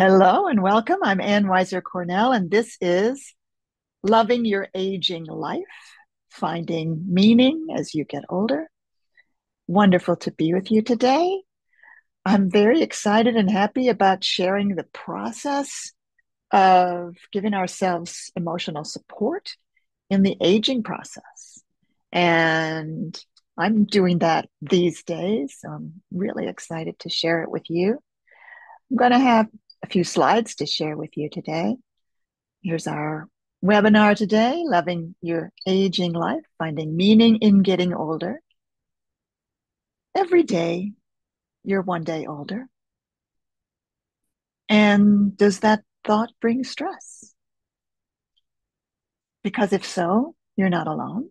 Hello and welcome. I'm Ann Weiser Cornell, and this is Loving Your Aging Life, Finding Meaning as You Get Older. Wonderful to be with you today. I'm very excited and happy about sharing the process of giving ourselves emotional support in the aging process. And I'm doing that these days. So I'm really excited to share it with you. I'm going to have a few slides to share with you today. Here's our webinar today, Loving Your Aging Life, Finding Meaning in Getting Older. Every day, you're one day older. And does that thought bring stress? Because if so, you're not alone.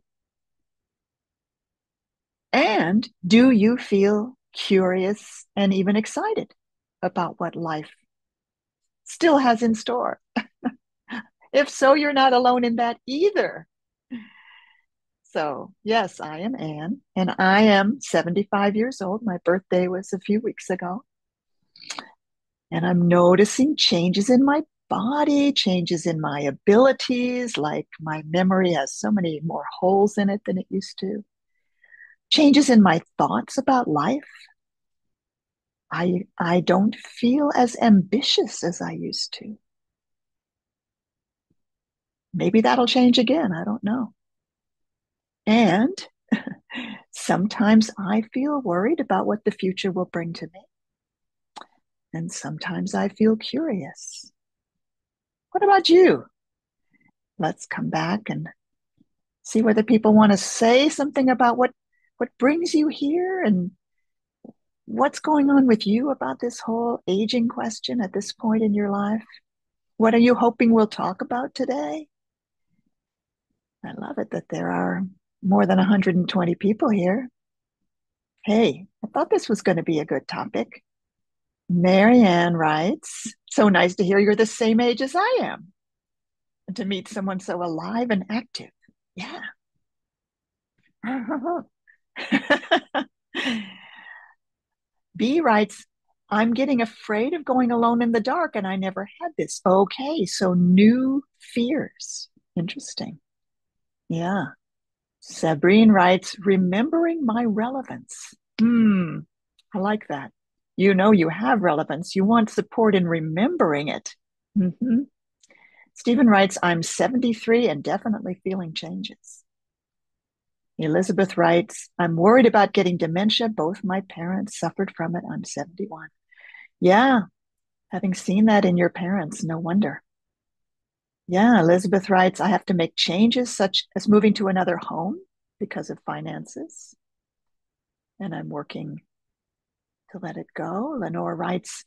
And do you feel curious and even excited about what life still has in store? If so, you're not alone in that either. So, yes, I am Anne, and I am 75 years old. My birthday was a few weeks ago. And I'm noticing changes in my body, changes in my abilities, like my memory has so many more holes in it than it used to. Changes in my thoughts about life. I don't feel as ambitious as I used to. Maybe that'll change again. I don't know. And sometimes I feel worried about what the future will bring to me. And sometimes I feel curious. What about you? Let's come back and see whether people want to say something about what brings you here and what's going on with you about this whole aging question at this point in your life. What are you hoping we'll talk about today? I love it that there are more than 120 people here. Hey, I thought this was going to be a good topic. Marianne writes, so nice to hear you're the same age as I am and to meet someone so alive and active. Yeah. B writes, I'm getting afraid of going alone in the dark, and I never had this. Okay, so new fears. Interesting. Yeah. Sabrine writes, remembering my relevance. I like that. You know you have relevance. You want support in remembering it. Mm-hmm. Stephen writes, I'm 73 and definitely feeling changes. Elizabeth writes, I'm worried about getting dementia. Both my parents suffered from it. I'm 71. Yeah, having seen that in your parents, no wonder. Yeah, Elizabeth writes, I have to make changes such as moving to another home because of finances, and I'm working to let it go. Lenore writes,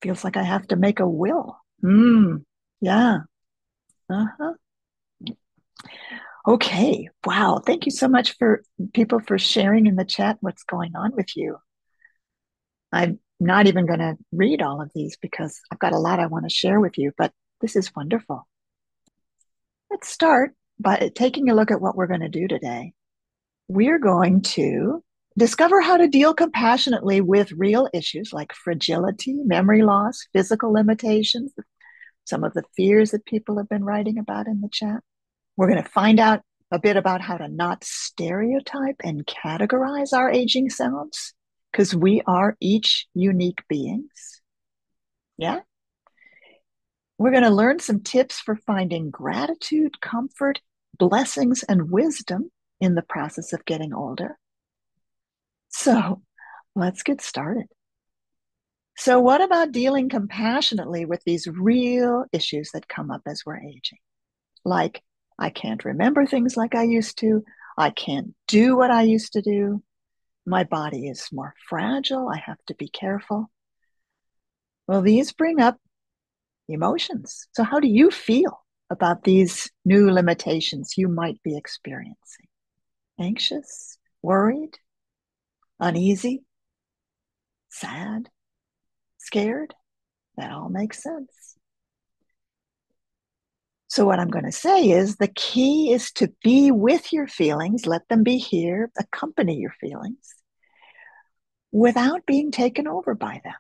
feels like I have to make a will. Yeah. Uh-huh. Okay. Wow. Thank you so much for people for sharing in the chat what's going on with you. I'm not even going to read all of these because I've got a lot I want to share with you, but this is wonderful. Let's start by taking a look at what we're going to do today. We're going to discover how to deal compassionately with real issues like fragility, memory loss, physical limitations, some of the fears that people have been writing about in the chat. We're going to find out a bit about how to not stereotype and categorize our aging selves because we are each unique beings. Yeah. We're going to learn some tips for finding gratitude, comfort, blessings, and wisdom in the process of getting older. So let's get started. So, what about dealing compassionately with these real issues that come up as we're aging? Like, I can't remember things like I used to. I can't do what I used to do. My body is more fragile. I have to be careful. Well, these bring up emotions. So, how do you feel about these new limitations you might be experiencing? Anxious, worried, uneasy, sad, scared? That all makes sense. So, what I'm going to say is the key is to be with your feelings, let them be here, accompany your feelings without being taken over by them.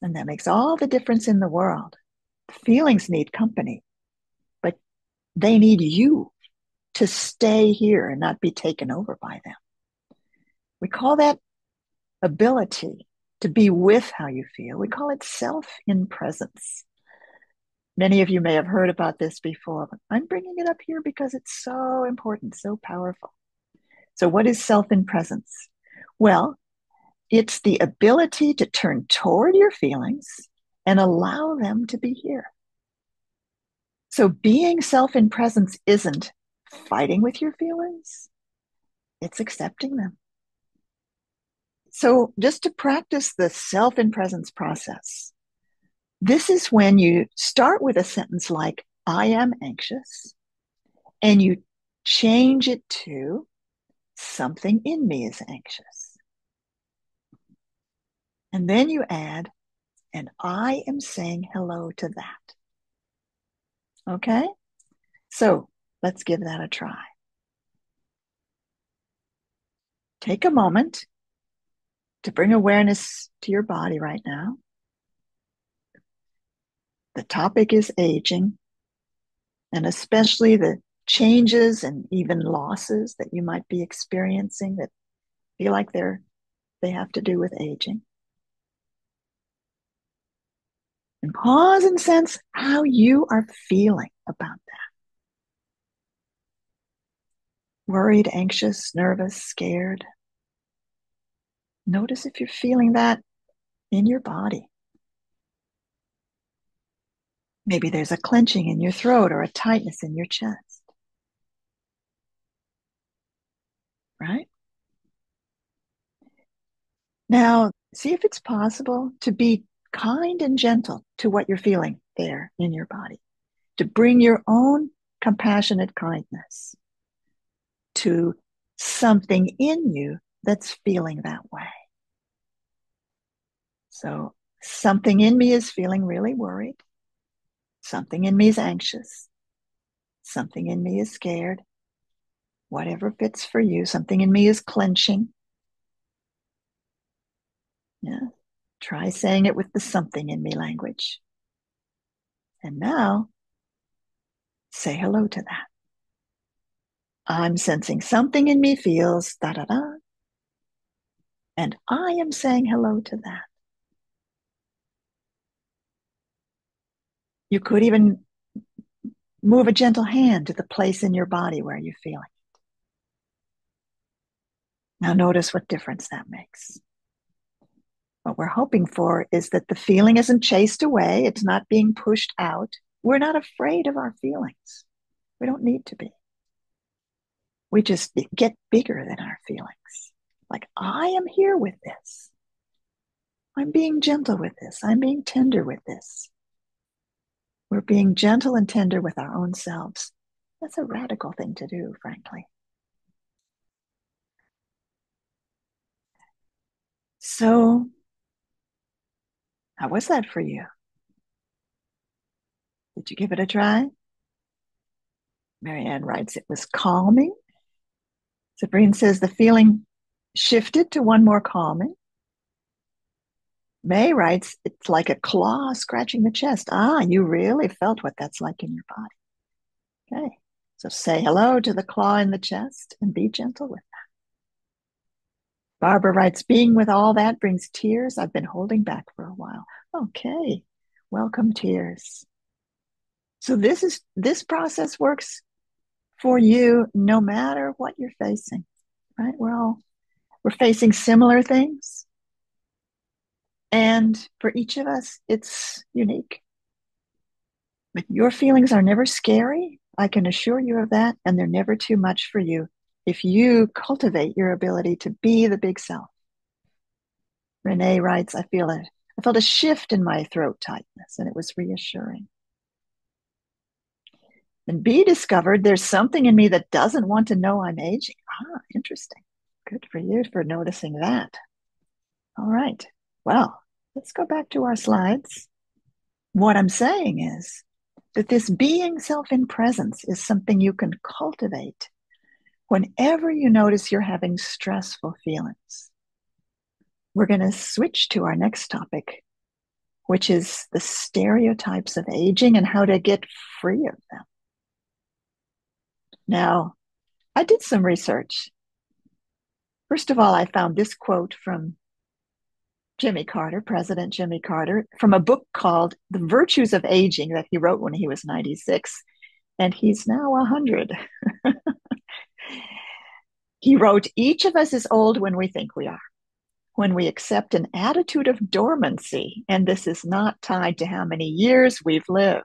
And that makes all the difference in the world. The feelings need company, but they need you to stay here and not be taken over by them. We call that ability to be with how you feel. We call it self in presence. Many of you may have heard about this before, but I'm bringing it up here because it's so important, so powerful. So, what is self in presence? Well, it's the ability to turn toward your feelings and allow them to be here. So, being self in presence isn't fighting with your feelings, it's accepting them. So, just to practice the self in presence process, this is when you start with a sentence like, I am anxious, and you change it to, something in me is anxious. And then you add, and I am saying hello to that. Okay? So let's give that a try. Take a moment to bring awareness to your body right now. The topic is aging, and especially the changes and even losses that you might be experiencing that feel like they have to do with aging. And pause and sense how you are feeling about that. Worried, anxious, nervous, scared. Notice if you're feeling that in your body. Maybe there's a clenching in your throat or a tightness in your chest. Right? Now, see if it's possible to be kind and gentle to what you're feeling there in your body, to bring your own compassionate kindness to something in you that's feeling that way. So, something in me is feeling really worried. Something in me is anxious. Something in me is scared. Whatever fits for you. Something in me is clenching. Yeah. Try saying it with the something in me language. And now, say hello to that. I'm sensing something in me feels da da da. And I am saying hello to that. You could even move a gentle hand to the place in your body where you're feeling it. Now notice what difference that makes. What we're hoping for is that the feeling isn't chased away. It's not being pushed out. We're not afraid of our feelings. We don't need to be. We just get bigger than our feelings. Like, I am here with this. I'm being gentle with this. I'm being tender with this. We're being gentle and tender with our own selves. That's a radical thing to do, frankly. So, how was that for you? Did you give it a try? Marianne writes, it was calming. Sabrine says the feeling shifted to one more calming. May writes, it's like a claw scratching the chest. Ah, you really felt what that's like in your body. Okay, so say hello to the claw in the chest and be gentle with that. Barbara writes, being with all that brings tears I've been holding back for a while. Okay, welcome tears. So this process works for you no matter what you're facing, right? We're facing similar things. And for each of us, it's unique. But your feelings are never scary. I can assure you of that. And they're never too much for you if you cultivate your ability to be the big self. Renee writes, I felt a shift in my throat tightness, and it was reassuring. And B discovered there's something in me that doesn't want to know I'm aging. Ah, interesting. Good for you for noticing that. All right. Well, let's go back to our slides. What I'm saying is that this being self in presence is something you can cultivate whenever you notice you're having stressful feelings. We're going to switch to our next topic, which is the stereotypes of aging and how to get free of them. Now, I did some research. First of all, I found this quote from Jimmy Carter, President Jimmy Carter, from a book called The Virtues of Aging that he wrote when he was 96, and he's now 100. He wrote, "Each of us is old when we think we are, when we accept an attitude of dormancy, and this is not tied to how many years we've lived."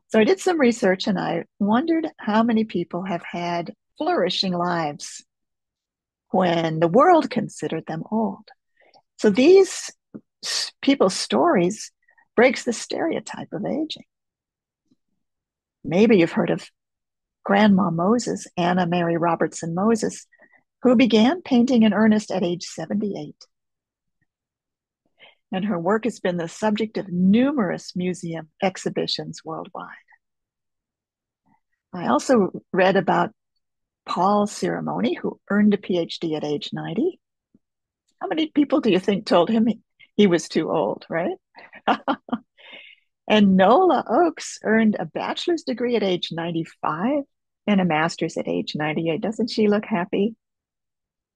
So I did some research and I wondered how many people have had flourishing lives when the world considered them old. So these people's stories breaks the stereotype of aging. Maybe you've heard of Grandma Moses, Anna Mary Robertson Moses, who began painting in earnest at age 78. And her work has been the subject of numerous museum exhibitions worldwide. I also read about Paul Ceremony, who earned a PhD at age 90. How many people do you think told him he was too old, right? And Nola Oakes earned a bachelor's degree at age 95 and a master's at age 98. Doesn't she look happy?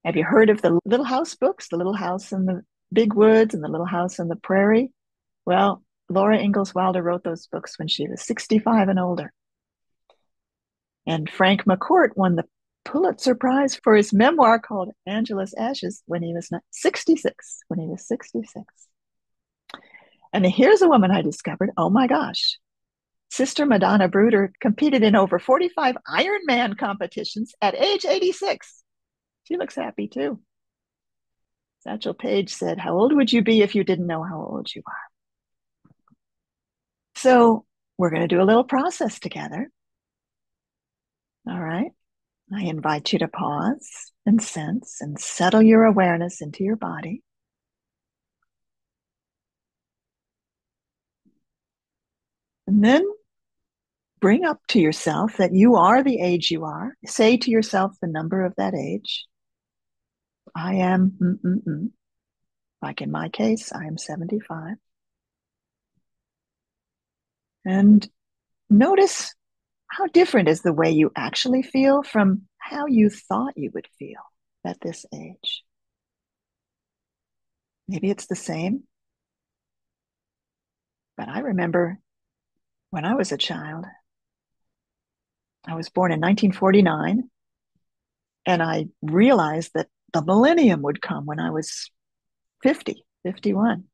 Have you heard of the Little House books, The Little House in the Big Woods and The Little House on the Prairie? Well, Laura Ingalls Wilder wrote those books when she was 65 and older. And Frank McCourt won the Pulitzer Prize for his memoir called Angela's Ashes when he was 66. When he was 66. And here's a woman I discovered. Oh my gosh. Sister Madonna Bruder competed in over 45 Ironman competitions at age 86. She looks happy too. Satchel Paige said, "How old would you be if you didn't know how old you are?" So we're going to do a little process together. All right. I invite you to pause and sense and settle your awareness into your body. And then bring up to yourself that you are the age you are. Say to yourself the number of that age. I am, like in my case, I am 75. And notice how different is the way you actually feel from how you thought you would feel at this age. Maybe it's the same, but I remember when I was a child, I was born in 1949, and I realized that the millennium would come when I was 50, 51.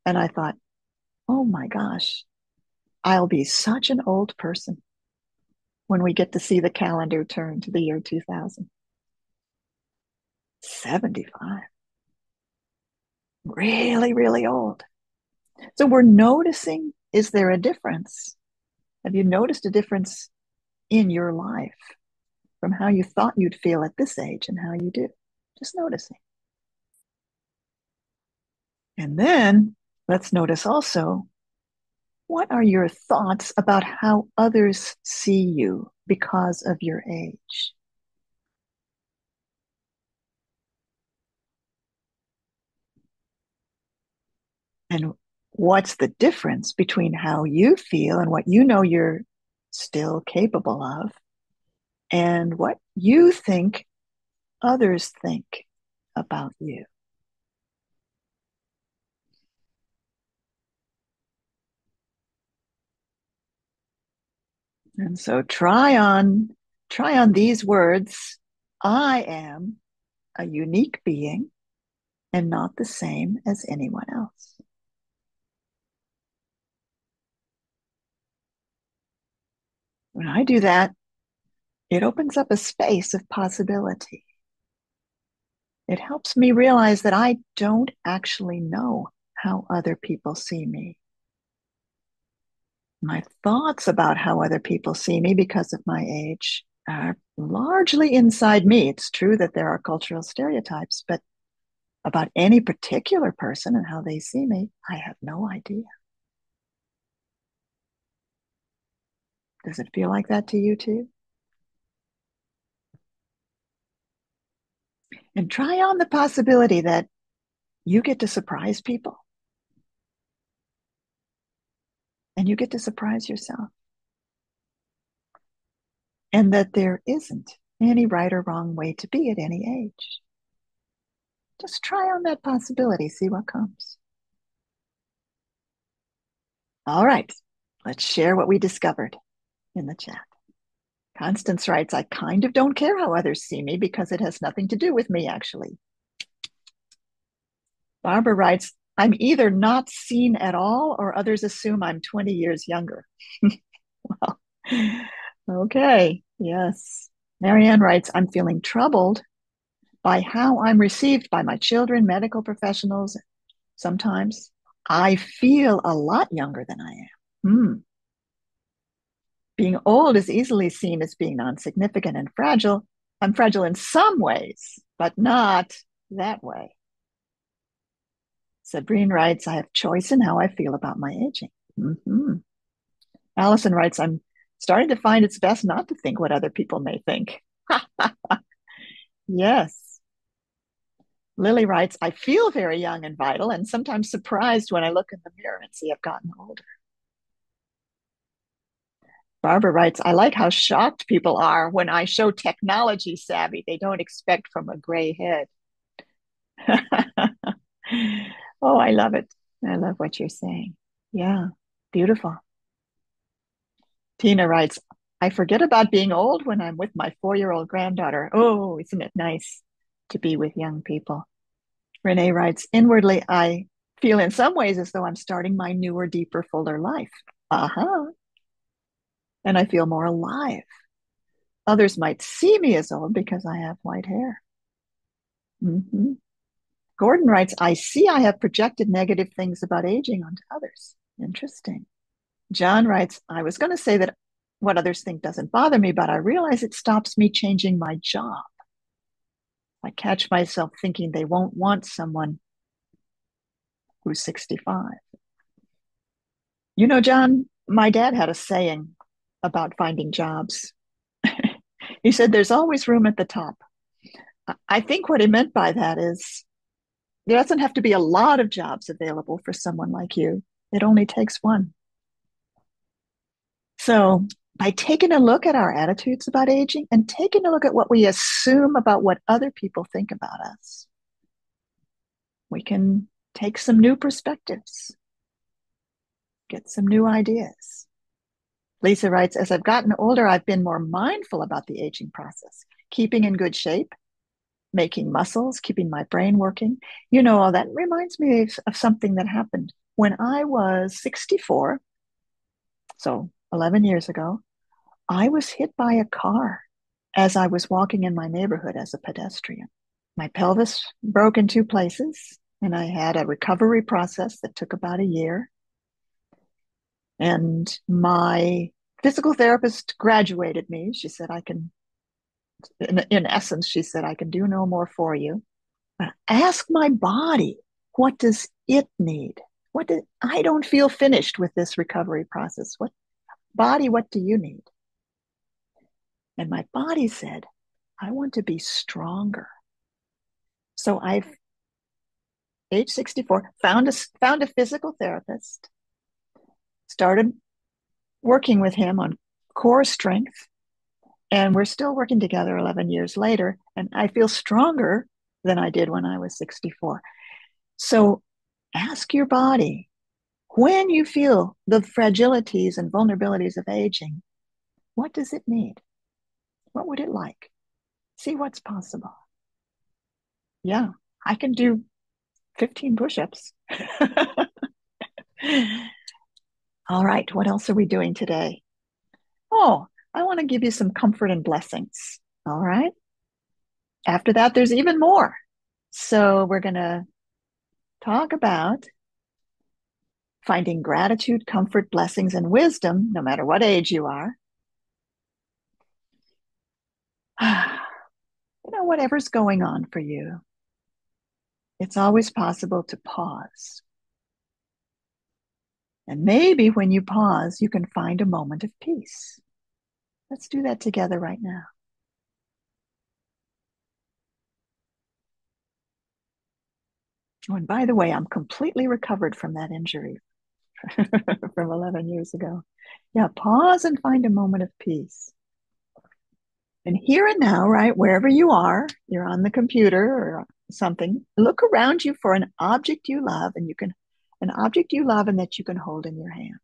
And I thought, oh my gosh, I'll be such an old person when we get to see the calendar turn to the year 2000. 75. Really, really old. So we're noticing, is there a difference? Have you noticed a difference in your life from how you thought you'd feel at this age and how you do? Just noticing. And then let's notice also, what are your thoughts about how others see you because of your age? And what's the difference between how you feel and what you know you're still capable of and what you think others think about you? And so try on these words. I am a unique being and not the same as anyone else. When I do that, it opens up a space of possibility. It helps me realize that I don't actually know how other people see me. My thoughts about how other people see me because of my age are largely inside me. It's true that there are cultural stereotypes, but about any particular person and how they see me, I have no idea. Does it feel like that to you too? And try on the possibility that you get to surprise people. And you get to surprise yourself. And that there isn't any right or wrong way to be at any age. Just try on that possibility, see what comes. All right, let's share what we discovered in the chat. Constance writes, I kind of don't care how others see me because it has nothing to do with me, actually. Barbara writes, I'm either not seen at all or others assume I'm 20 years younger. Well, okay, yes. Marianne writes, I'm feeling troubled by how I'm received by my children, medical professionals. Sometimes I feel a lot younger than I am. Being old is easily seen as being non-significant and fragile. I'm fragile in some ways, but not that way. Sabrine writes, I have choice in how I feel about my aging. Mm-hmm. Allison writes, I'm starting to find it's best not to think what other people may think. Yes. Lily writes, I feel very young and vital and sometimes surprised when I look in the mirror and see I've gotten older. Barbara writes, I like how shocked people are when I show technology savvy they don't expect from a gray head. Oh, I love it. I love what you're saying. Yeah, beautiful. Tina writes, I forget about being old when I'm with my 4-year-old granddaughter. Oh, isn't it nice to be with young people? Renee writes, inwardly, I feel in some ways as though I'm starting my newer, deeper, fuller life. Uh-huh. And I feel more alive. Others might see me as old because I have white hair. Mm-hmm. Gordon writes, I see I have projected negative things about aging onto others. Interesting. John writes, I was going to say that what others think doesn't bother me, but I realize it stops me changing my job. I catch myself thinking they won't want someone who's 65. You know, John, my dad had a saying about finding jobs. He said, there's always room at the top. I think what he meant by that is there doesn't have to be a lot of jobs available for someone like you. It only takes one. So, by taking a look at our attitudes about aging and taking a look at what we assume about what other people think about us, we can take some new perspectives, get some new ideas. Lisa writes, as I've gotten older, I've been more mindful about the aging process, keeping in good shape, making muscles, keeping my brain working. You know, that reminds me of something that happened when I was 64, so 11 years ago. I was hit by a car as I was walking in my neighborhood as a pedestrian. My pelvis broke in 2 places, and I had a recovery process that took about a year. And my physical therapist graduated me. She said, I can, in essence, she said, I can do no more for you. But ask my body, what does it need? I don't feel finished with this recovery process. What do you need? And my body said, I want to be stronger. So I've, age 64, found a physical therapist, started working with him on core strength, and we're still working together 11 years later, and I feel stronger than I did when I was 64. So ask your body, when you feel the fragilities and vulnerabilities of aging, what does it need? What would it like? See what's possible. Yeah, I can do 15 push-ups. All right, what else are we doing today? Oh, I want to give you some comfort and blessings. All right. After that, there's even more. So we're going to talk about finding gratitude, comfort, blessings, and wisdom, no matter what age you are. You know, whatever's going on for you, it's always possible to pause. And maybe when you pause, you can find a moment of peace. Let's do that together right now. Oh, and by the way, I'm completely recovered from that injury from 11 years ago. Yeah, pause and find a moment of peace. And here and now, right, wherever you are, you're on the computer or something, look around you for an object you love an object you love and that you can hold in your hand.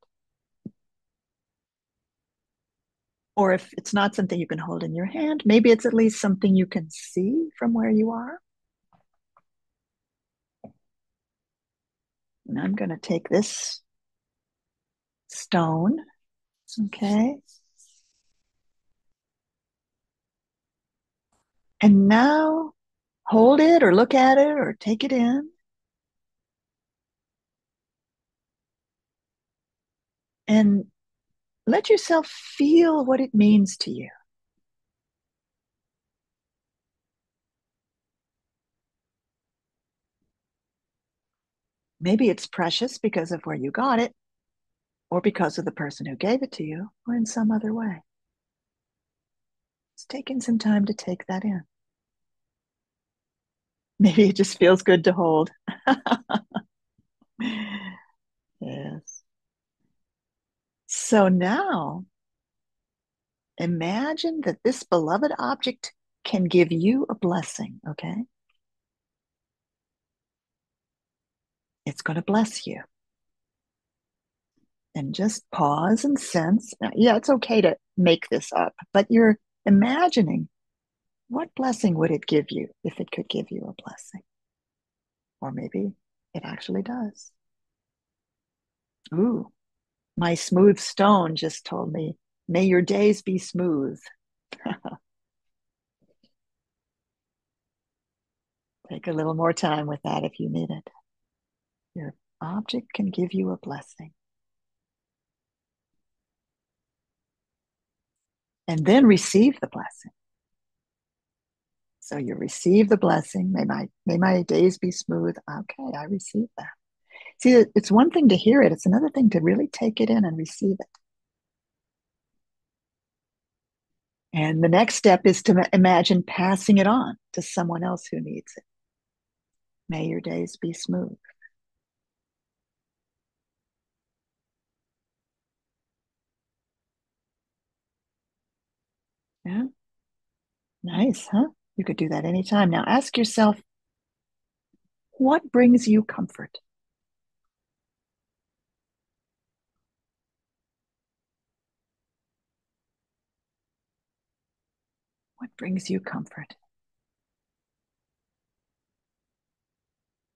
Or if it's not something you can hold in your hand, maybe it's at least something you can see from where you are. And I'm going to take this stone, okay? And now hold it or look at it or take it in and let yourself feel what it means to you. Maybe it's precious because of where you got it, or because of the person who gave it to you, or in some other way. It's taking some time to take that in. Maybe it just feels good to hold. Yes. So now imagine that this beloved object can give you a blessing, okay? It's going to bless you. And just pause and sense. Yeah, it's okay to make this up, but you're imagining what blessing would it give you if it could give you a blessing? Or maybe it actually does. Ooh, my smooth stone just told me, may your days be smooth. Take a little more time with that if you need it. Your object can give you a blessing. And then receive the blessing. So you receive the blessing. May my days be smooth. Okay, I receive that. See, it's one thing to hear it. It's another thing to really take it in and receive it. And the next step is to imagine passing it on to someone else who needs it. May your days be smooth. Yeah, nice, huh? You could do that anytime. Now ask yourself, what brings you comfort? What brings you comfort?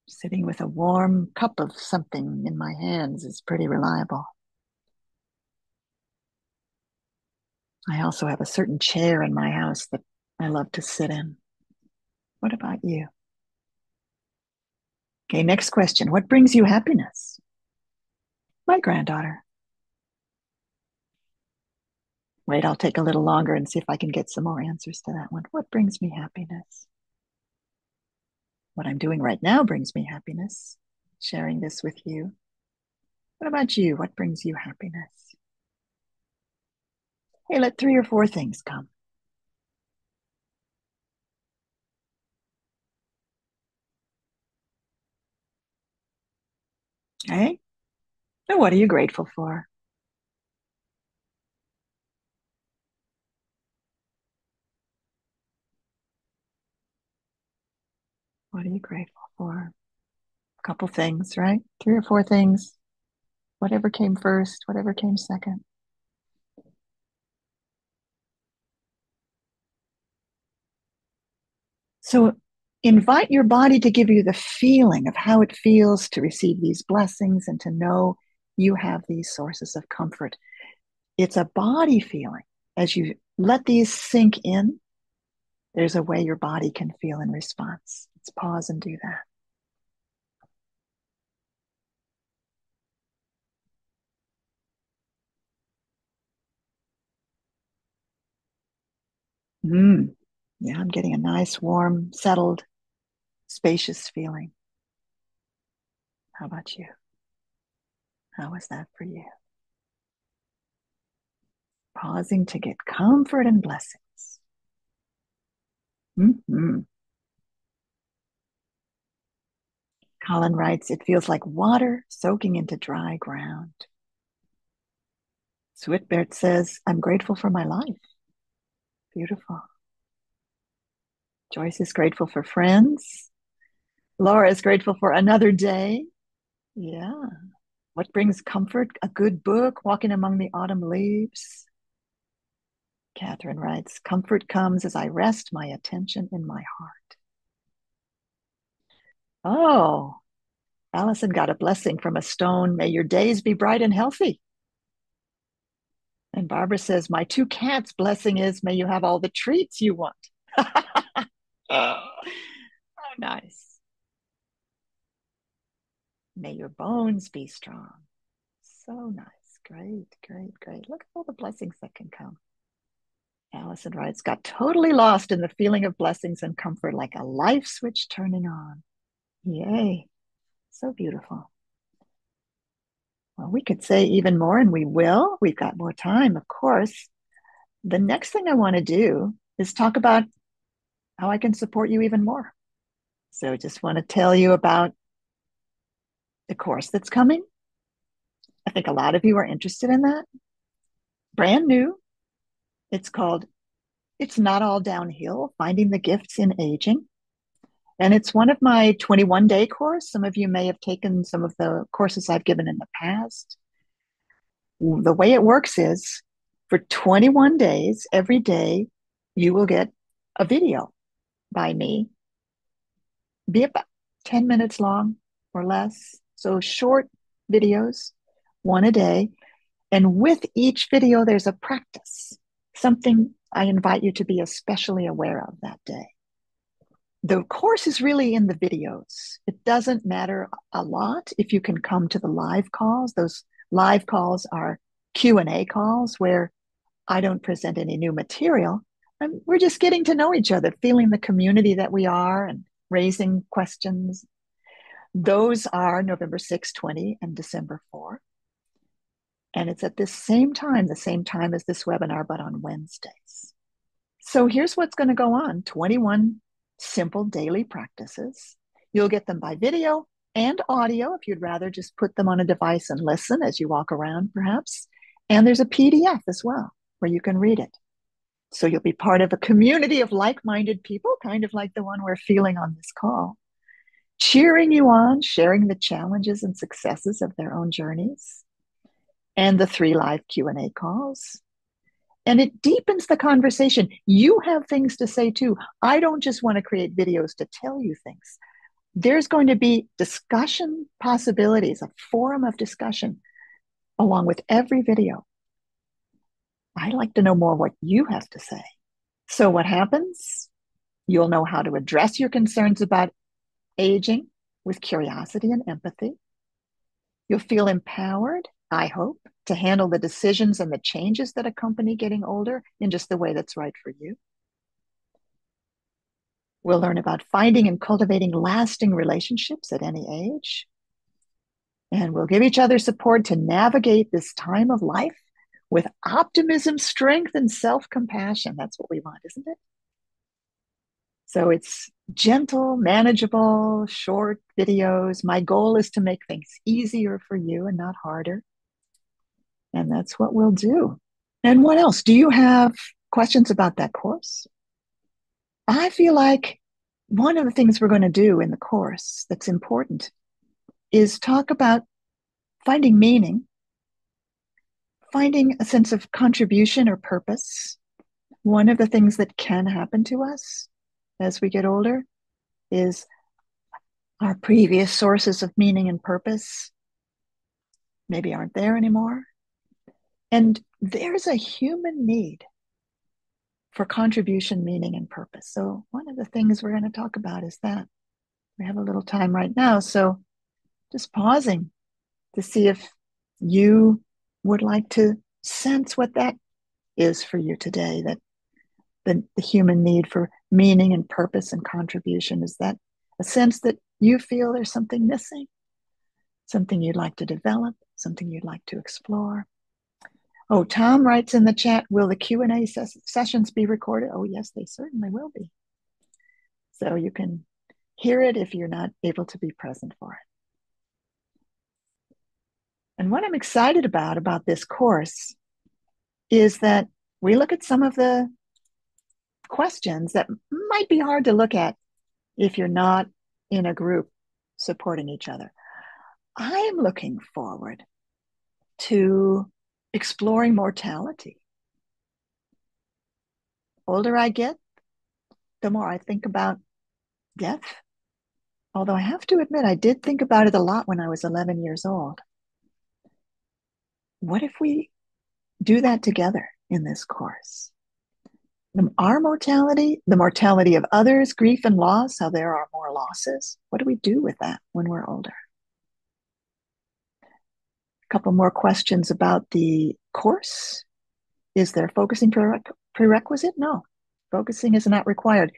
Sitting with a warm cup of something in my hands is pretty reliable. I also have a certain chair in my house that I love to sit in. What about you? Okay, next question. What brings you happiness? My granddaughter. Wait, I'll take a little longer and see if I can get some more answers to that one. What brings me happiness? What I'm doing right now brings me happiness, sharing this with you. What about you? What brings you happiness? Hey, let 3 or 4 things come. Okay? And what are you grateful for? What are you grateful for? A couple things, right? 3 or 4 things. Whatever came first, whatever came second. So invite your body to give you the feeling of how it feels to receive these blessings and to know you have these sources of comfort. It's a body feeling. As you let these sink in, there's a way your body can feel in response. Let's pause and do that. Mm. Yeah, I'm getting a nice, warm, settled, spacious feeling. How about you? How was that for you? Pausing to get comfort and blessings. Mm-hmm. Colin writes, it feels like water soaking into dry ground. Switbert says, I'm grateful for my life. Beautiful. Joyce is grateful for friends. Laura is grateful for another day. Yeah. What brings comfort? A good book, walking among the autumn leaves. Catherine writes, comfort comes as I rest my attention in my heart. Oh, Allison got a blessing from a stone. May your days be bright and healthy. And Barbara says, my two cats' blessing is, may you have all the treats you want. Oh, nice. May your bones be strong. So nice. Great, great, great. Look at all the blessings that can come. Allison writes, got totally lost in the feeling of blessings and comfort, like a life switch turning on. Yay. So beautiful. Well, we could say even more, and we will. We've got more time, of course. The next thing I want to do is talk about how I can support you even more. So just want to tell you about the course that's coming. I think a lot of you are interested in that. Brand new. It's called It's Not All Downhill, Finding the Gifts in Aging. And it's one of my 21-day course. Some of you may have taken some of the courses I've given in the past. The way it works is for 21 days, every day, you will get a video by me, be about 10 minutes long or less. So short videos, one a day. And with each video, there's a practice, something I invite you to be especially aware of that day. The course is really in the videos. It doesn't matter a lot if you can come to the live calls. Those live calls are Q&A calls where I don't present any new material. And we're just getting to know each other, feeling the community that we are and raising questions. Those are November 6, 20 and December 4. And it's at the same time as this webinar, but on Wednesdays. So here's what's going to go on. 21 simple daily practices. You'll get them by video and audio if you'd rather just put them on a device and listen as you walk around, perhaps. And there's a PDF as well where you can read it. So you'll be part of a community of like-minded people, kind of like the one we're feeling on this call, cheering you on, sharing the challenges and successes of their own journeys, and the 3 live Q&A calls. And it deepens the conversation. You have things to say too. I don't just want to create videos to tell you things. There's going to be discussion possibilities, a forum of discussion along with every video. I'd like to know more what you have to say. So what happens? You'll know how to address your concerns about aging with curiosity and empathy. You'll feel empowered, I hope, to handle the decisions and the changes that accompany getting older in just the way that's right for you. We'll learn about finding and cultivating lasting relationships at any age. And we'll give each other support to navigate this time of life with optimism, strength, and self-compassion. That's what we want, isn't it? So it's gentle, manageable, short videos. My goal is to make things easier for you and not harder. And that's what we'll do. And what else? Do you have questions about that course? I feel like one of the things we're going to do in the course that's important is talk about finding meaning, finding a sense of contribution or purpose. One of the things that can happen to us as we get older is our previous sources of meaning and purpose maybe aren't there anymore. And there's a human need for contribution, meaning, and purpose. So one of the things we're going to talk about is that. We have a little time right now, so just pausing to see if you would like to sense what that is for you today, that the human need for meaning and purpose and contribution. Is that a sense that you feel there's something missing, something you'd like to develop, something you'd like to explore? Oh, Tom writes in the chat, will the Q&A sessions be recorded? Oh, yes, they certainly will be. So you can Hear it if you're not able to be present for it. And what I'm excited about this course is that we look at some of the questions that might be hard to look at if you're not in a group supporting each other. I'm looking forward to exploring mortality. Older I get, the more I think about death. Although I have to admit, I did think about it a lot when I was 11 years old. What if we do that together in this course? Our mortality, the mortality of others, grief and loss, how there are more losses. What do we do with that when we're older? A couple more questions about the course. Is there focusing prerequisite? No, focusing is not required.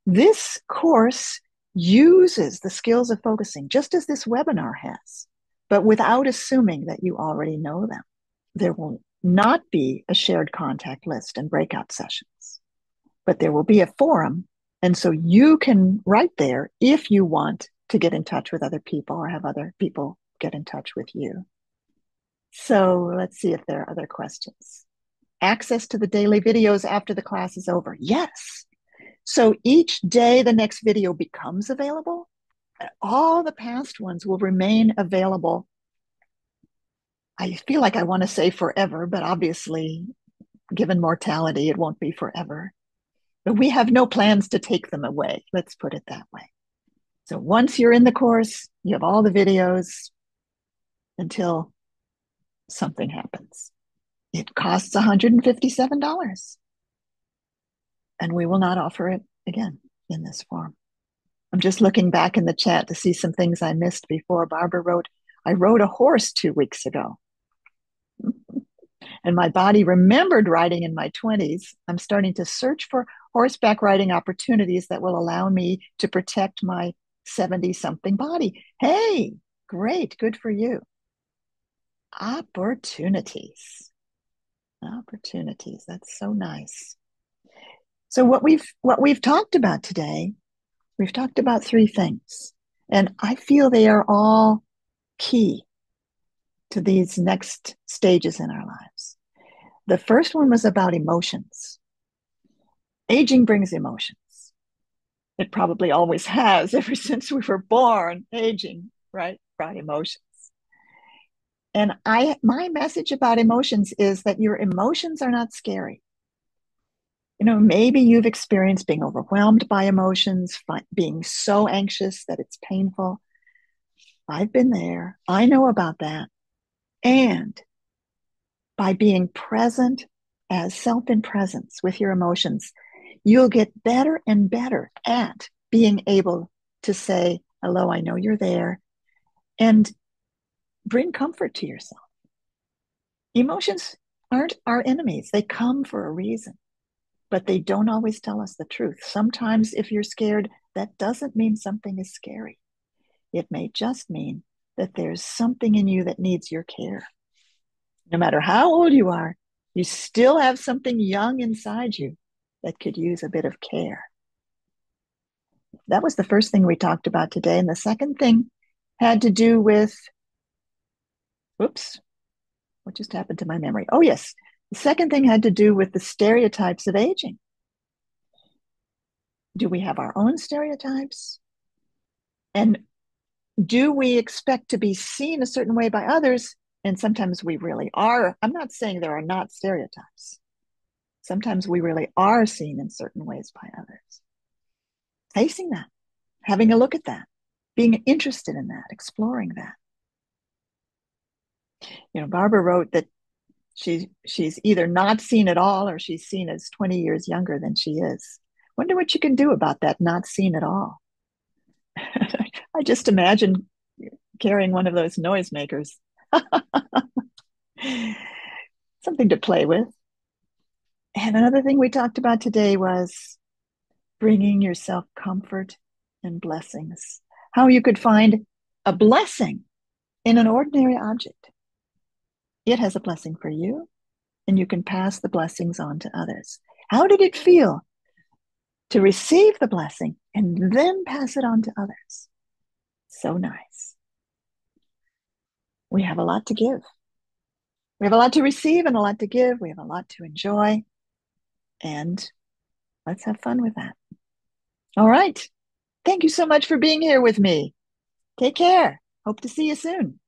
This course uses the skills of focusing, just as this webinar has, but without assuming that you already know them. There will not be a shared contact list and breakout sessions, but there will be a forum. And so you can write there if you want to get in touch with other people or have other people get in touch with you. So let's see if there are other questions. Access to the daily videos after the class is over. Yes. So each day the next video becomes available. All the past ones will remain available. I feel like I want to say forever, but obviously, given mortality, it won't be forever. But we have no plans to take them away. Let's put it that way. So once you're in the course, you have all the videos until something happens. It costs $157. And we will not offer it again in this form. I'm just looking back in the chat to see some things I missed before. Barbara wrote, I rode a horse 2 weeks ago. And my body remembered riding in my 20s. I'm starting to search for horseback riding opportunities that will allow me to protect my 70-something body. Hey, great, good for you. Opportunities. Opportunities, that's so nice. So what we've talked about today, we've talked about 3 things, and I feel they are all key to these next stages in our lives. The first one was about emotions. Aging brings emotions. It probably always has ever since we were born. Aging, right, brought emotions. And my message about emotions is that your emotions are not scary. You know, maybe you've experienced being overwhelmed by emotions, being so anxious that it's painful. I've been there. I know about that. And by being present as self in presence with your emotions, you'll get better and better at being able to say, hello, I know you're there, and bring comfort to yourself. Emotions aren't our enemies. They come for a reason, but they don't always tell us the truth. Sometimes if you're scared, that doesn't mean something is scary. It may just mean that there's something in you that needs your care. No matter how old you are, you still have something young inside you that could use a bit of care. That was the first thing we talked about today. And the second thing had to do with, whoops, what just happened to my memory? Oh, yes. The second thing had to do with the stereotypes of aging. Do we have our own stereotypes? And do we expect to be seen a certain way by others? And sometimes we really are. I'm not saying there are not stereotypes. Sometimes we really are seen in certain ways by others. Facing that, having a look at that, being interested in that, exploring that. You know, Barbara wrote that she's either not seen at all or she's seen as 20 years younger than she is. Wonder what you can do about that not seen at all. I just imagine carrying one of those noisemakers. Something to play with. And another thing we talked about today was bringing yourself comfort and blessings. How you could find a blessing in an ordinary object. It has a blessing for you, and you can pass the blessings on to others. How did it feel to receive the blessing and then pass it on to others. So nice. We have a lot to give. We have a lot to receive and a lot to give. We have a lot to enjoy. And let's have fun with that. All right. Thank you so much for being here with me. Take care. Hope to see you soon.